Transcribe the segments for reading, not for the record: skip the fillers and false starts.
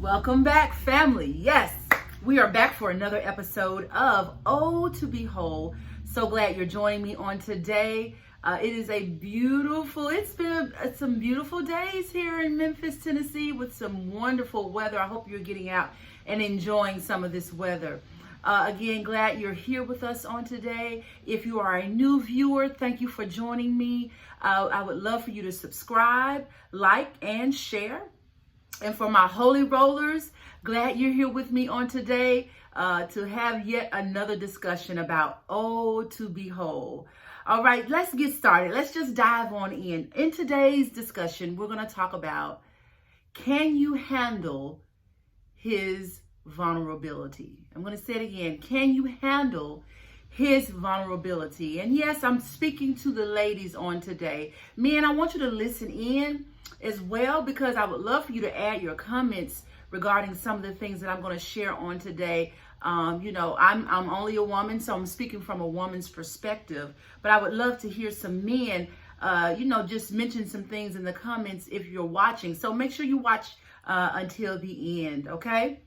Welcome back, family. Yes, we are back for another episode of O.H.O.L.E. So glad you're joining me on today. It's been some beautiful days here in Memphis, Tennessee with some wonderful weather. I hope you're getting out and enjoying some of this weather. Again, glad you're here with us on today. If you are a new viewer, thank you for joining me. I would love for you to subscribe, like, and share. And for my holy rollers, glad you're here with me on today to have yet another discussion about ohtobewhole. All right, let's get started. Let's just dive on in. In today's discussion, we're going to talk about, can you handle his vulnerability? I'm going to say it again. Can you handle his vulnerability? And yes, I'm speaking to the ladies on today. Men, I want you to listen in as well, because I would love for you to add your comments regarding some of the things that I'm going to share on today. I'm only a woman, so I'm speaking from a woman's perspective, but I would love to hear some men, just mention some things in the comments if you're watching. So make sure you watch until the end, okay?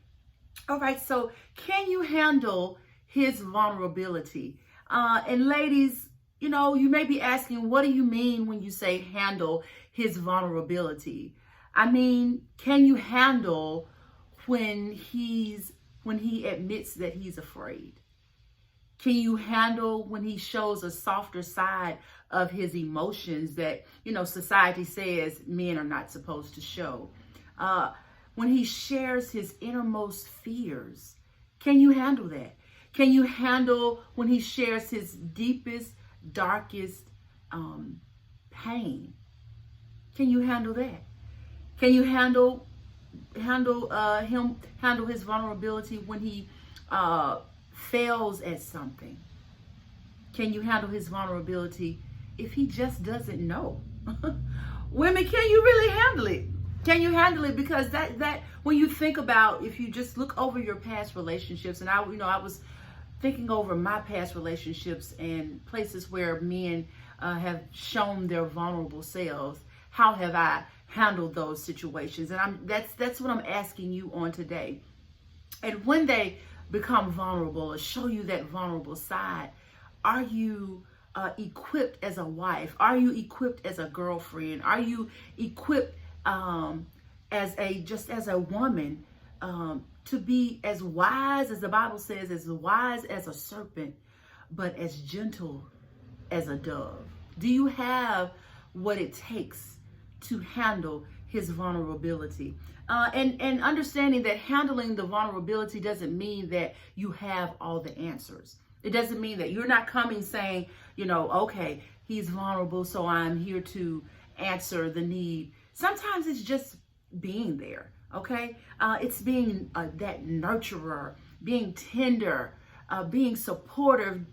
All right, so can you handle his vulnerability? And ladies, you may be asking, what do you mean when you say handle his vulnerability? I mean, can you handle when he admits that he's afraid? Can you handle when he shows a softer side of his emotions that, society says men are not supposed to show? When he shares his innermost fears, can you handle that? Can you handle when he shares his deepest, darkest pain? Can you handle that? Can you handle his vulnerability when he fails at something? Can you handle his vulnerability if he just doesn't know? Women, can you really handle it? Can you handle it? Because that when you think about, if you just look over your past relationships, and I was thinking over my past relationships and places where men have shown their vulnerable selves. How have I handled those situations? And that's what I'm asking you on today. And when they become vulnerable or show you that vulnerable side, are you equipped as a wife? Are you equipped as a girlfriend? Are you equipped as a woman to be as wise as the Bible says, as wise as a serpent, but as gentle as a dove? Do you have what it takes to handle his vulnerability? And understanding that handling the vulnerability doesn't mean that you have all the answers. It doesn't mean that you're not coming saying, okay, he's vulnerable, so I'm here to answer the need. Sometimes it's just being there, okay? It's being that nurturer, being tender, being supportive,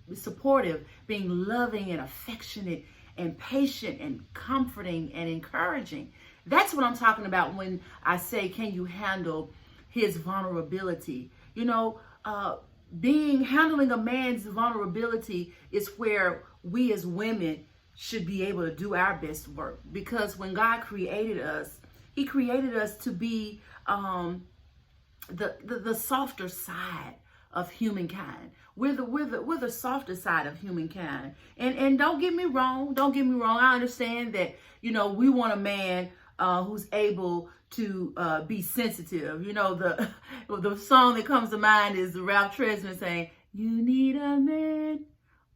being loving and affectionate and patient and comforting and encouraging. That's what I'm talking about when I say, can you handle his vulnerability? Handling a man's vulnerability is where we as women should be able to do our best work, because when God created us, he created us to be the softer side of humankind. We're the softer side of humankind. And don't get me wrong. I understand that, we want a man who's able to be sensitive. The song that comes to mind is the Ralph Tresvant saying, "You need a man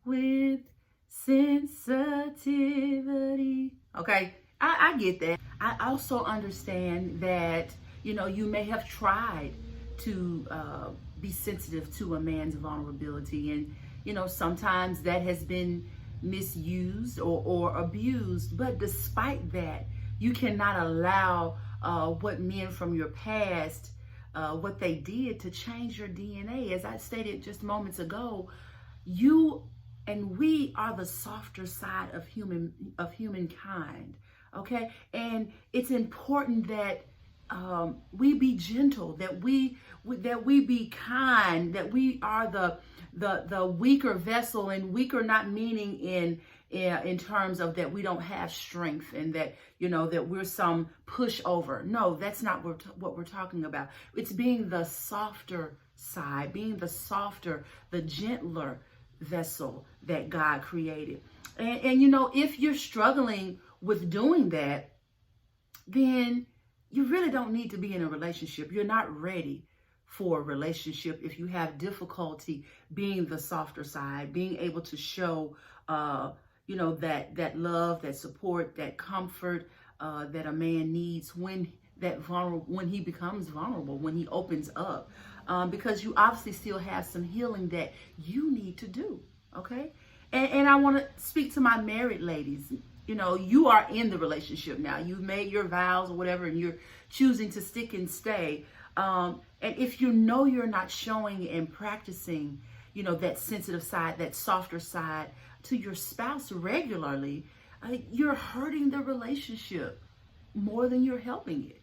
with sensitivity." Okay, I get that. I also understand that, you may have tried to be sensitive to a man's vulnerability. And, sometimes that has been misused or abused. But despite that, you cannot allow what men from your past, what they did, to change your DNA. As I stated just moments ago, you and we are the softer side of humankind. Okay, and it's important that we be gentle, that we be kind, that we are the weaker vessel, and weaker not meaning in terms of that we don't have strength and that, that we're some pushover. No, that's not what we're talking about. It's being the softer side, being the softer, the gentler vessel that God created. And if you're struggling with doing that, then you really don't need to be in a relationship. You're not ready for a relationship if you have difficulty being the softer side, being able to show, that love, that support, that comfort that a man needs when he becomes vulnerable, when he opens up, because you obviously still have some healing that you need to do. Okay. And I want to speak to my married ladies. You are in the relationship now. You've made your vows or whatever, and you're choosing to stick and stay. And if you're not showing and practicing, that sensitive side, that softer side to your spouse regularly, you're hurting the relationship more than you're helping it.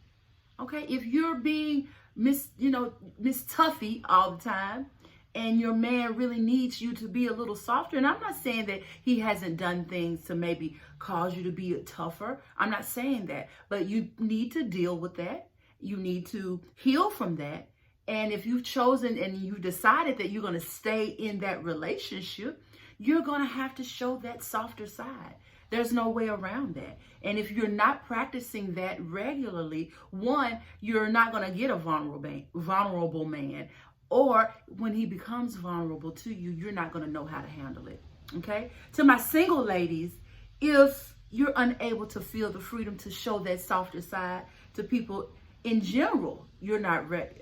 Okay. If you're being Miss Tuffy all the time, and your man really needs you to be a little softer. And I'm not saying that he hasn't done things to maybe cause you to be tougher. I'm not saying that, but you need to deal with that. You need to heal from that. And if you've chosen and you decided that you're going to stay in that relationship, you're going to have to show that softer side. There's no way around that. And if you're not practicing that regularly, one, you're not going to get a vulnerable man. Or when he becomes vulnerable to you, you're not going to know how to handle it. Okay? To my single ladies, if you're unable to feel the freedom to show that softer side to people in general, you're not ready.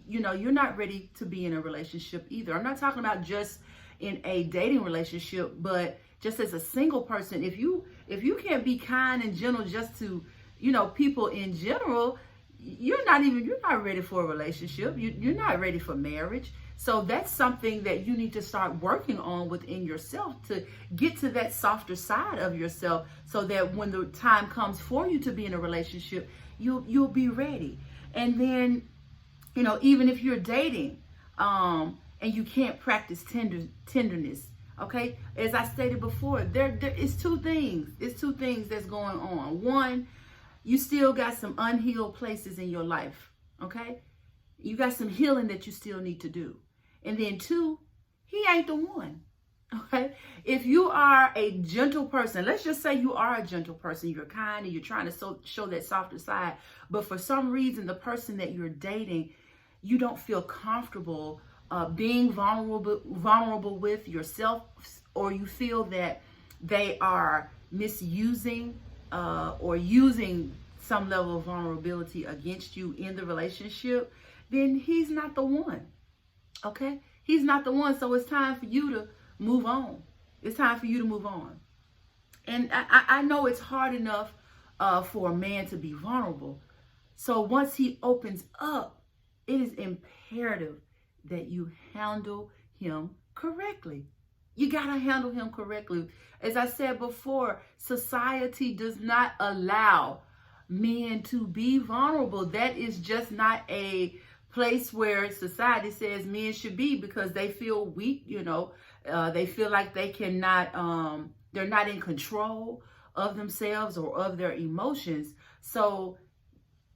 You're not ready to be in a relationship either. I'm not talking about just in a dating relationship, but just as a single person. If you can't be kind and gentle just to, people in general, you're not ready for a relationship. You're not ready for marriage. So that's something that you need to start working on within yourself to get to that softer side of yourself, so that when the time comes for you to be in a relationship, you'll be ready. And then, even if you're dating, and you can't practice tenderness, okay? As I stated before, there is two things. It's two things that's going on. One, you still got some unhealed places in your life, okay? You got some healing that you still need to do. And then two, he ain't the one, okay? If you are a gentle person, let's just say you are a gentle person, you're kind and you're trying to show that softer side, but for some reason, the person that you're dating, you don't feel comfortable being vulnerable with yourself, or you feel that they are misusing or using some level of vulnerability against you in the relationship, then he's not the one. Okay? He's not the one. So it's time for you to move on. It's time for you to move on. And I know it's hard enough for a man to be vulnerable. So once he opens up, it is imperative that you handle him correctly. You got to handle him correctly. As I said before, society does not allow men to be vulnerable. That is just not a place where society says men should be, because they feel weak, they feel like they cannot, they're not in control of themselves or of their emotions. So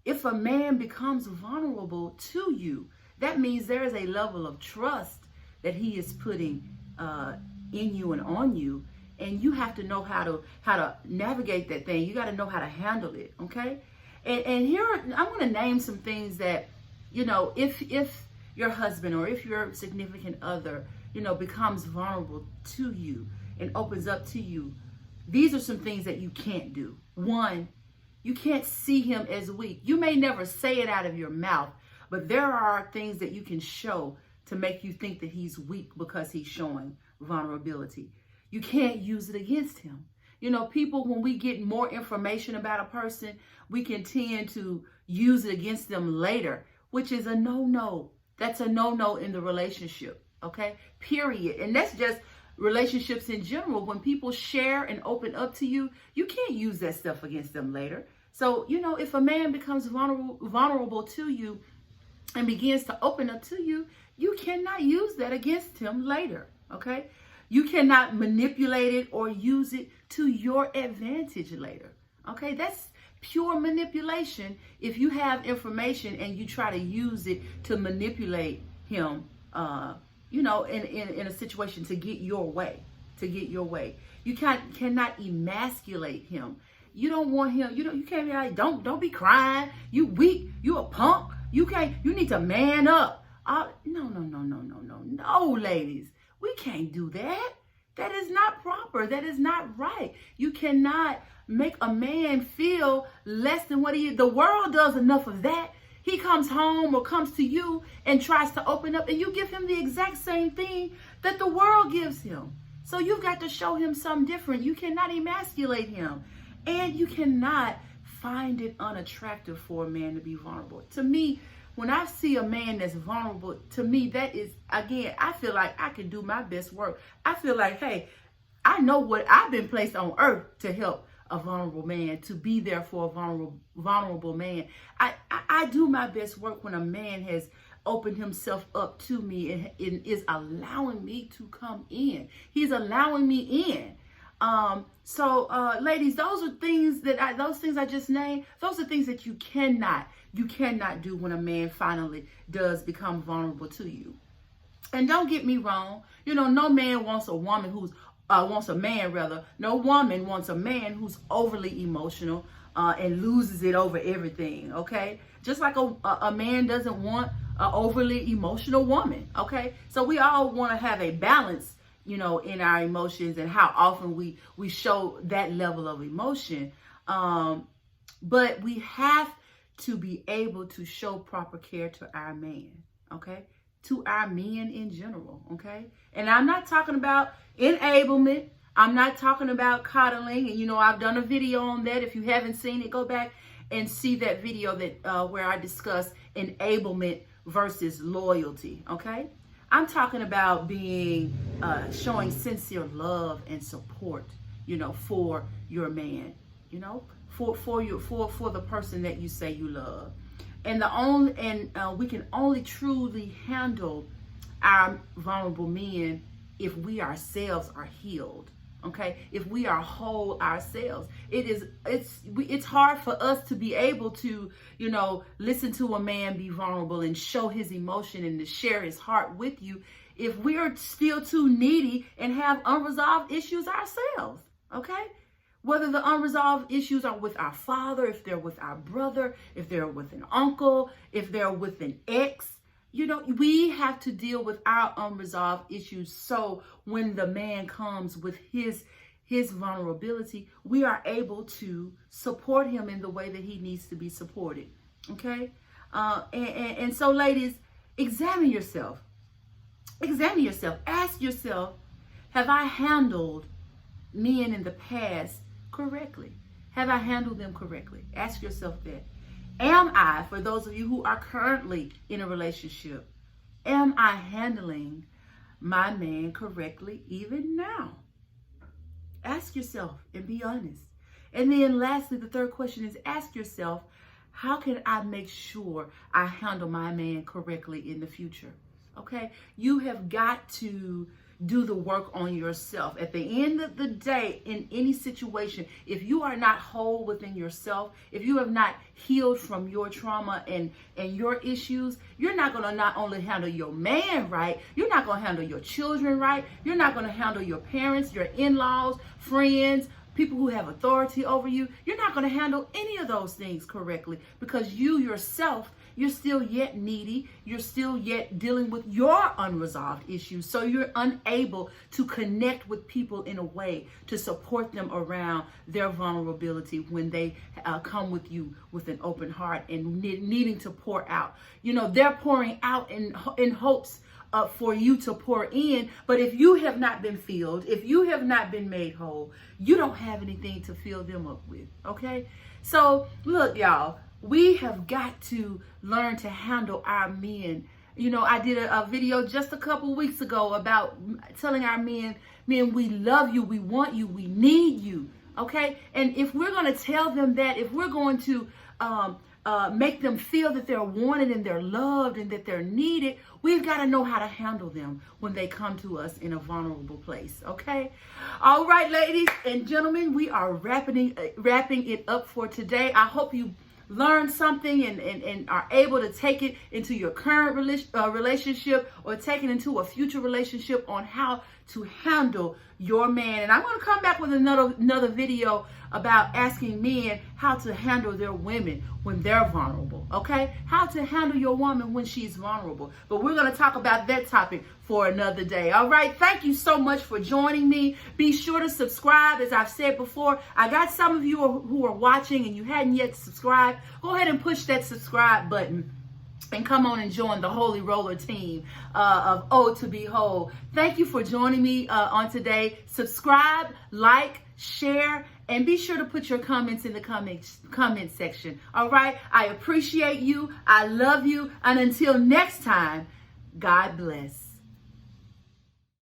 if a man becomes vulnerable to you, that means there is a level of trust that he is putting in you and on you, and you have to know how to navigate that thing. You got to know how to handle it, okay? And here I'm going to name some things that, if your husband or if your significant other, becomes vulnerable to you and opens up to you, these are some things that you can't do. One, you can't see him as weak. You may never say it out of your mouth, but there are things that you can show to make you think that he's weak because he's showing vulnerability. You can't use it against him. People, when we get more information about a person, we can tend to use it against them later, which is a no-no. That's a no-no in the relationship, okay? Period. And that's just relationships in general. When people share and open up to you, you can't use that stuff against them later. So, if a man becomes vulnerable to you and begins to open up to you, you cannot use that against him later, okay? You cannot manipulate it or use it to your advantage later. Okay, that's pure manipulation. If you have information and you try to use it to manipulate him, in a situation to get your way, you cannot emasculate him. You don't want him. You can't be like, don't be crying. You weak. You a punk. You need to man up. No, ladies. We can't do that. That is not proper. That is not right. You cannot make a man feel less than what he is. The world does enough of that. He comes home or comes to you and tries to open up, and you give him the exact same thing that the world gives him. So you've got to show him something different. You cannot emasculate him. And you cannot find it unattractive for a man to be vulnerable. To me, when I see a man that's vulnerable, to me, that is, again, I feel like I can do my best work. I feel like, hey, I know what I've been placed on earth to help a vulnerable man, to be there for a vulnerable man. I do my best work when a man has opened himself up to me and is allowing me to come in. He's allowing me in. Ladies, those are things those things I just named, those are things that you cannot do when a man finally does become vulnerable to you. And don't get me wrong, no man wants a woman who's, no woman wants a man who's overly emotional, and loses it over everything, okay? Just like a man doesn't want an overly emotional woman, okay? So we all want to have a balance, in our emotions and how often we show that level of emotion. But we have to be able to show proper care to our man, okay? To our men in general, okay? And I'm not talking about enablement. I'm not talking about coddling. And, I've done a video on that. If you haven't seen it, go back and see that video where I discuss enablement versus loyalty, okay? I'm talking about showing sincere love and support, for your man, for the person that you say you love. And we can only truly handle our vulnerable men if we ourselves are healed. Okay, if we are whole ourselves. It's hard for us to be able to, listen to a man be vulnerable and show his emotion and to share his heart with you if we're still too needy and have unresolved issues ourselves. Okay, whether the unresolved issues are with our father, if they're with our brother, if they're with an uncle, if they're with an ex. We have to deal with our unresolved issues. So when the man comes with his vulnerability, we are able to support him in the way that he needs to be supported. Okay. And so, ladies, examine yourself. Ask yourself, have I handled men in the past correctly? Have I handled them correctly? Ask yourself that. Am I, for those of you who are currently in a relationship, am I handling my man correctly even now? Ask yourself and be honest. And then lastly, the third question is ask yourself, how can I make sure I handle my man correctly in the future? Okay? You have got to do the work on yourself. At the end of the day, in any situation, if you are not whole within yourself, if you have not healed from your trauma and your issues, you're not going to not only handle your man right, you're not going to handle your children right, you're not going to handle your parents, your in-laws, friends, people who have authority over you. You're not going to handle any of those things correctly because you yourself, you're still yet needy. You're still yet dealing with your unresolved issues. So you're unable to connect with people in a way to support them around their vulnerability when they come with you with an open heart and needing to pour out. They're pouring out in hopes for you to pour in. But if you have not been filled, if you have not been made whole, you don't have anything to fill them up with. Okay? So look, y'all. We have got to learn to handle our men. I did a video just a couple weeks ago about telling our men, we love you, we want you, we need you, okay? And if we're going to tell them that, if we're going to make them feel that they're wanted and they're loved and that they're needed, we've got to know how to handle them when they come to us in a vulnerable place, okay? All right, ladies and gentlemen, we are wrapping it up for today. I hope you learn something and are able to take it into your current relationship or take it into a future relationship on how to handle your man. And I'm going to come back with another video about asking men how to handle their women when they're vulnerable, okay? How to handle your woman when she's vulnerable. But we're going to talk about that topic for another day. All right, thank you so much for joining me. Be sure to subscribe. As I've said before, I got some of you who are watching and you hadn't yet subscribed. Go ahead and push that subscribe button and come on and join the Holy Roller team of O2BeWhole. Thank you for joining me on today. Subscribe, like, share, and be sure to put your comments in the comment section. All right? I appreciate you. I love you. And until next time, God bless.